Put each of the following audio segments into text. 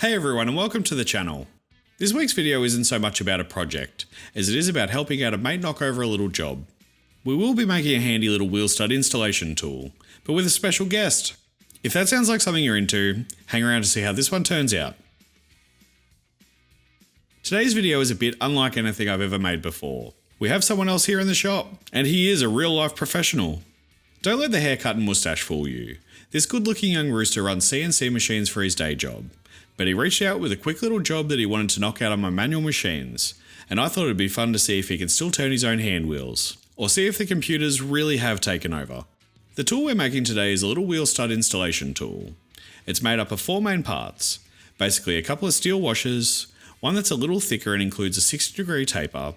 Hey everyone and welcome to the channel. This week's video isn't so much about a project, as it is about helping out a mate knock over a little job. We will be making a handy little wheel stud installation tool, but with a special guest. If that sounds like something you're into, hang around to see how this one turns out. Today's video is a bit unlike anything I've ever made before. We have someone else here in the shop, and he is a real life professional. Don't let the haircut and moustache fool you. This good looking young rooster runs CNC machines for his day job. But he reached out with a quick little job that he wanted to knock out on my manual machines, and I thought it'd be fun to see if he can still turn his own hand wheels, or see if the computers really have taken over. The tool we're making today is a little wheel stud installation tool. It's made up of 4 main parts, basically a couple of steel washers, one that's a little thicker and includes a 60-degree taper,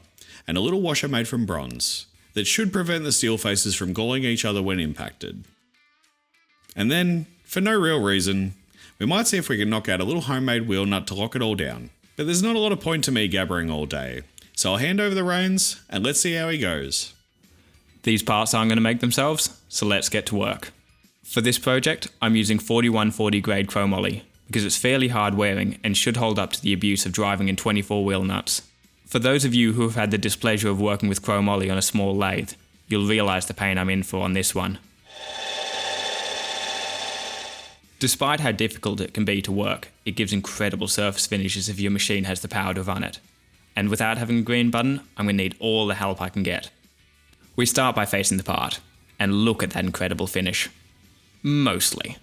and a little washer made from bronze, that should prevent the steel faces from galling each other when impacted. And then, for no real reason, we might see if we can knock out a little homemade wheel nut to lock it all down. But there's not a lot of point to me gabbering all day, so I'll hand over the reins and let's see how he goes. These parts aren't going to make themselves, so let's get to work. For this project, I'm using 4140 grade chromoly, because it's fairly hard wearing and should hold up to the abuse of driving in 24 wheel nuts. For those of you who have had the displeasure of working with chromoly on a small lathe, you'll realise the pain I'm in for on this one. Despite how difficult it can be to work, it gives incredible surface finishes if your machine has the power to run it. And without having a green button, I'm going to need all the help I can get. We start by facing the part, and look at that incredible finish. Mostly.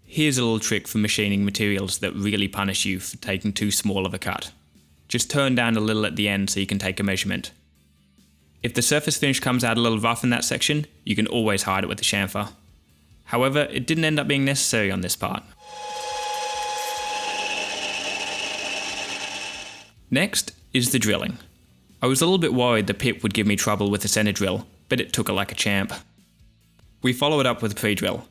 Here's a little trick for machining materials that really punish you for taking too small of a cut. Just turn down a little at the end so you can take a measurement. If the surface finish comes out a little rough in that section, you can always hide it with a chamfer. However, it didn't end up being necessary on this part. Next is the drilling. I was a little bit worried the pip would give me trouble with the center drill, but it took it like a champ. We follow it up with a pre-drill,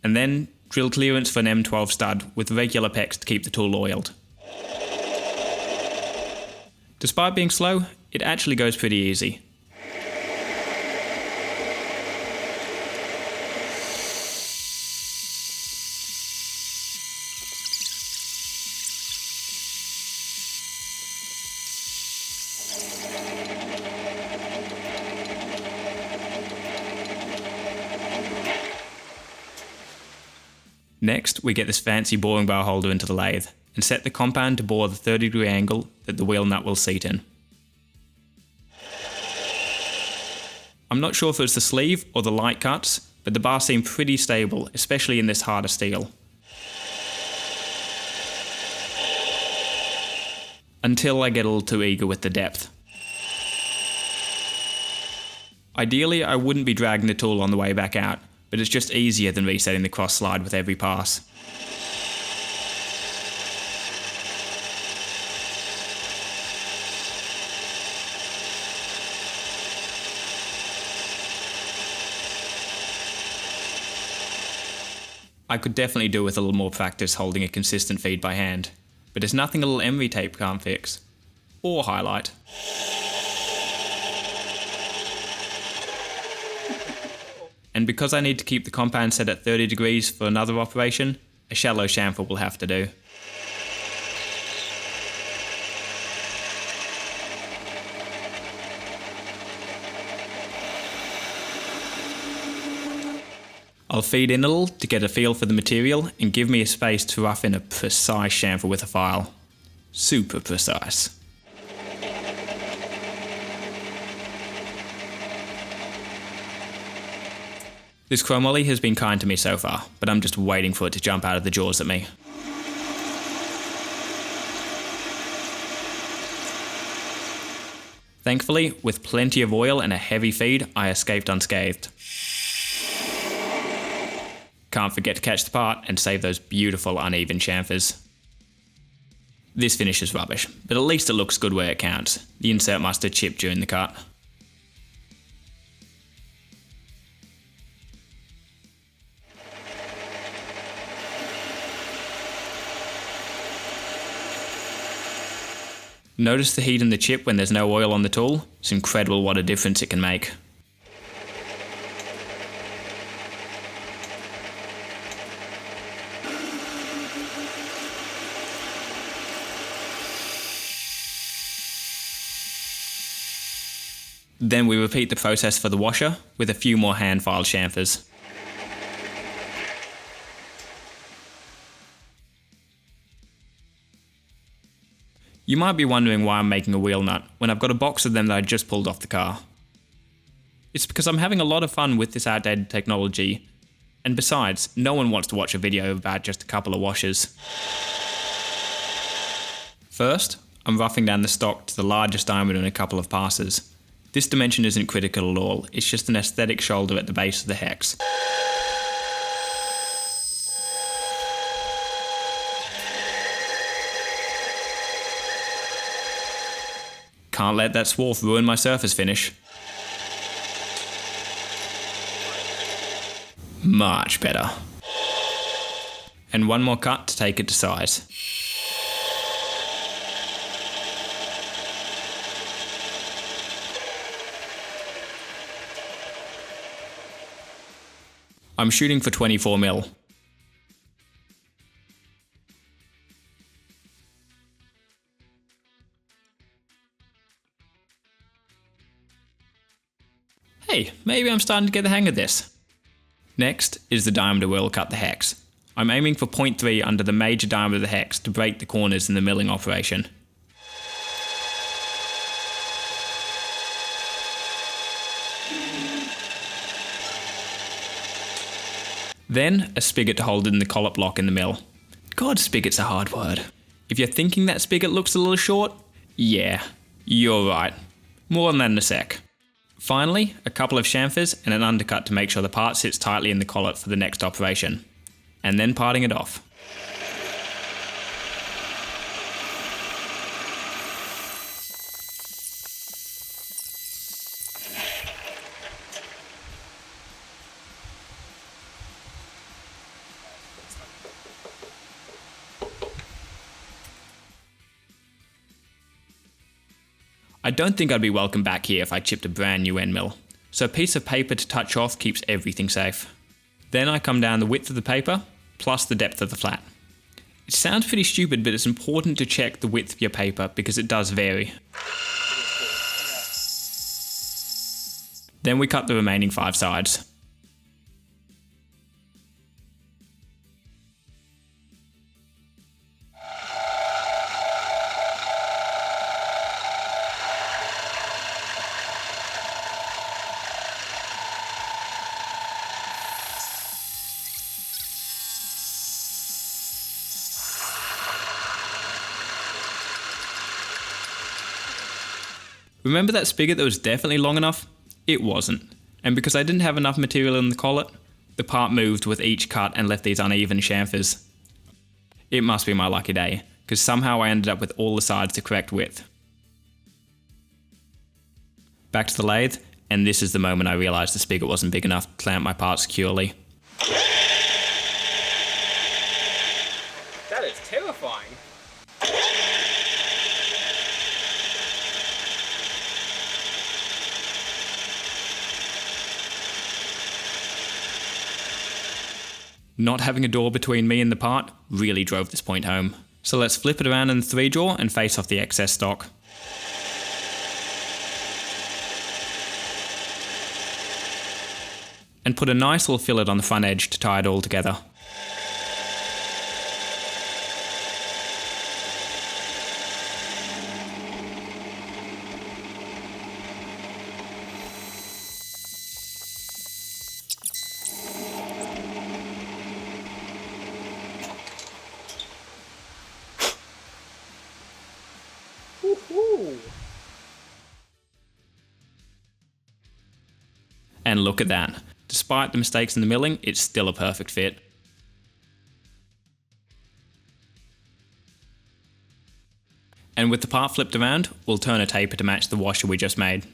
and then drill clearance for an M12 stud with regular pecs to keep the tool oiled. Despite being slow, it actually goes pretty easy. Next, we get this fancy boring bar holder into the lathe, and set the compound to bore the 30-degree angle that the wheel nut will seat in. I'm not sure if it's the sleeve or the light cuts, but the bar seemed pretty stable, especially in this harder steel. Until I get a little too eager with the depth. Ideally, I wouldn't be dragging the tool on the way back out, but it's just easier than resetting the cross slide with every pass. I could definitely do with a little more practice holding a consistent feed by hand, but there's nothing a little emery tape can't fix. Or highlight. And because I need to keep the compound set at 30 degrees for another operation, a shallow chamfer will have to do. I'll feed in a little to get a feel for the material and give me a space to rough in a precise chamfer with a file. Super precise. This chromoly has been kind to me so far, but I'm just waiting for it to jump out of the jaws at me. Thankfully, with plenty of oil and a heavy feed, I escaped unscathed. Can't forget to catch the part and save those beautiful uneven chamfers. This finish is rubbish, but at least it looks good where it counts. The insert must have chipped during the cut. Notice the heat in the chip when there's no oil on the tool? It's incredible what a difference it can make. Then we repeat the process for the washer with a few more hand-filed chamfers. You might be wondering why I'm making a wheel nut when I've got a box of them that I just pulled off the car. It's because I'm having a lot of fun with this outdated technology, and besides, no one wants to watch a video about just a couple of washers. First, I'm roughing down the stock to the largest diameter in a couple of passes. This dimension isn't critical at all, it's just an aesthetic shoulder at the base of the hex. Can't let that swarf ruin my surface finish. Much better. And one more cut to take it to size. I'm shooting for 24mm. Hey, maybe I'm starting to get the hang of this. Next is the diameter where we'll cut the hex. I'm aiming for 0.3 under the major diameter of the hex to break the corners in the milling operation. Then a spigot to hold in the collet block in the mill. God, spigot's a hard word. If you're thinking that spigot looks a little short, yeah, you're right. More on that in a sec. Finally, a couple of chamfers and an undercut to make sure the part sits tightly in the collet for the next operation. And then parting it off. I don't think I'd be welcome back here if I chipped a brand new end mill, so a piece of paper to touch off keeps everything safe. Then I come down the width of the paper, plus the depth of the flat. It sounds pretty stupid, but it's important to check the width of your paper because it does vary. Then we cut the remaining 5 sides. Remember that spigot that was definitely long enough? It wasn't. And because I didn't have enough material in the collet, the part moved with each cut and left these uneven chamfers. It must be my lucky day, because somehow I ended up with all the sides the correct width. Back to the lathe, and this is the moment I realised the spigot wasn't big enough to clamp my part securely. That is terrifying. Not having a door between me and the part really drove this point home. So let's flip it around in the 3-jaw and face off the excess stock. And put a nice little fillet on the front edge to tie it all together. Woohoo! And look at that. Despite the mistakes in the milling, it's still a perfect fit. And with the part flipped around, we'll turn a taper to match the washer we just made.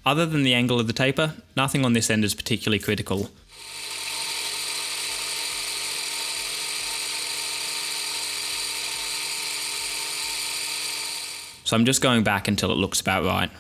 Other than the angle of the taper, nothing on this end is particularly critical. So I'm just going back until it looks about right.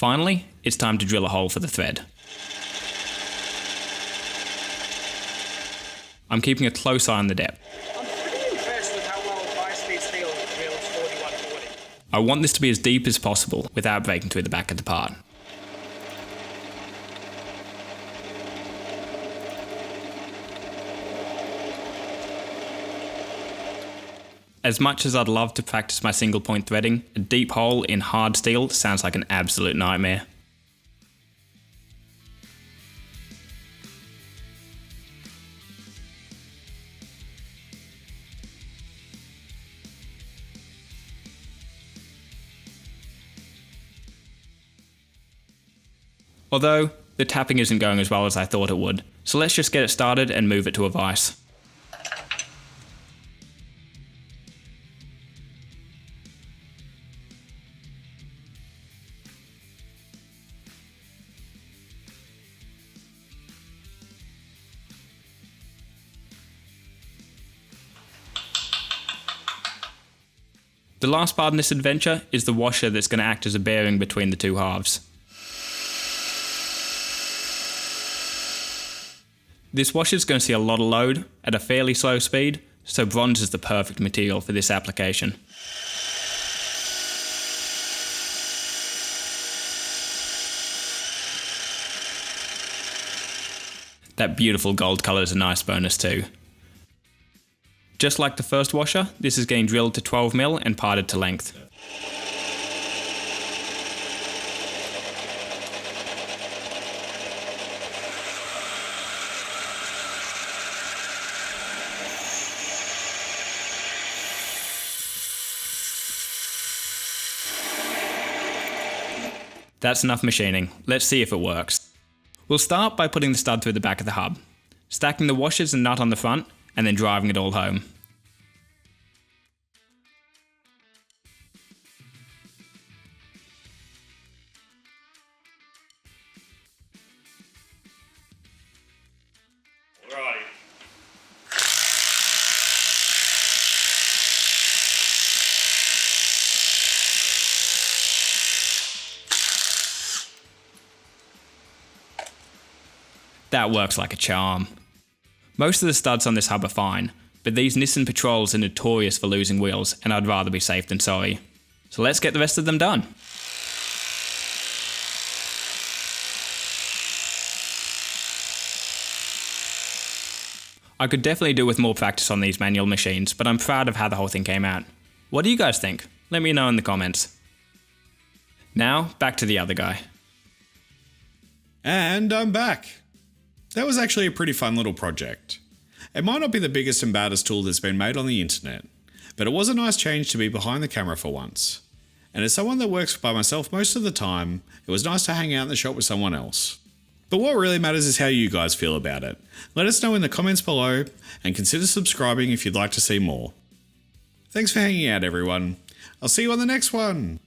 Finally, it's time to drill a hole for the thread. I'm keeping a close eye on the depth. I'm pretty impressed with how well high-speed steel drills 4140. I want this to be as deep as possible without breaking through the back of the part. As much as I'd love to practice my single point threading, a deep hole in hard steel sounds like an absolute nightmare. Although, the tapping isn't going as well as I thought it would, so let's just get it started and move it to a vise. The last part in this adventure is the washer that's going to act as a bearing between the two halves. This washer is going to see a lot of load at a fairly slow speed, so bronze is the perfect material for this application. That beautiful gold colour is a nice bonus too. Just like the first washer, this is getting drilled to 12mm and parted to length. That's enough machining. Let's see if it works. We'll start by putting the stud through the back of the hub, stacking the washers and nut on the front, and then driving it all home. Right. That works like a charm. Most of the studs on this hub are fine, but these Nissan Patrols are notorious for losing wheels, and I'd rather be safe than sorry. So let's get the rest of them done. I could definitely do with more practice on these manual machines, but I'm proud of how the whole thing came out. What do you guys think? Let me know in the comments. Now, back to the other guy. And I'm back. That was actually a pretty fun little project. It might not be the biggest and baddest tool that's been made on the internet, but it was a nice change to be behind the camera for once. And as someone that works by myself most of the time, it was nice to hang out in the shop with someone else. But what really matters is how you guys feel about it. Let us know in the comments below, and consider subscribing if you'd like to see more. Thanks for hanging out, everyone. I'll see you on the next one.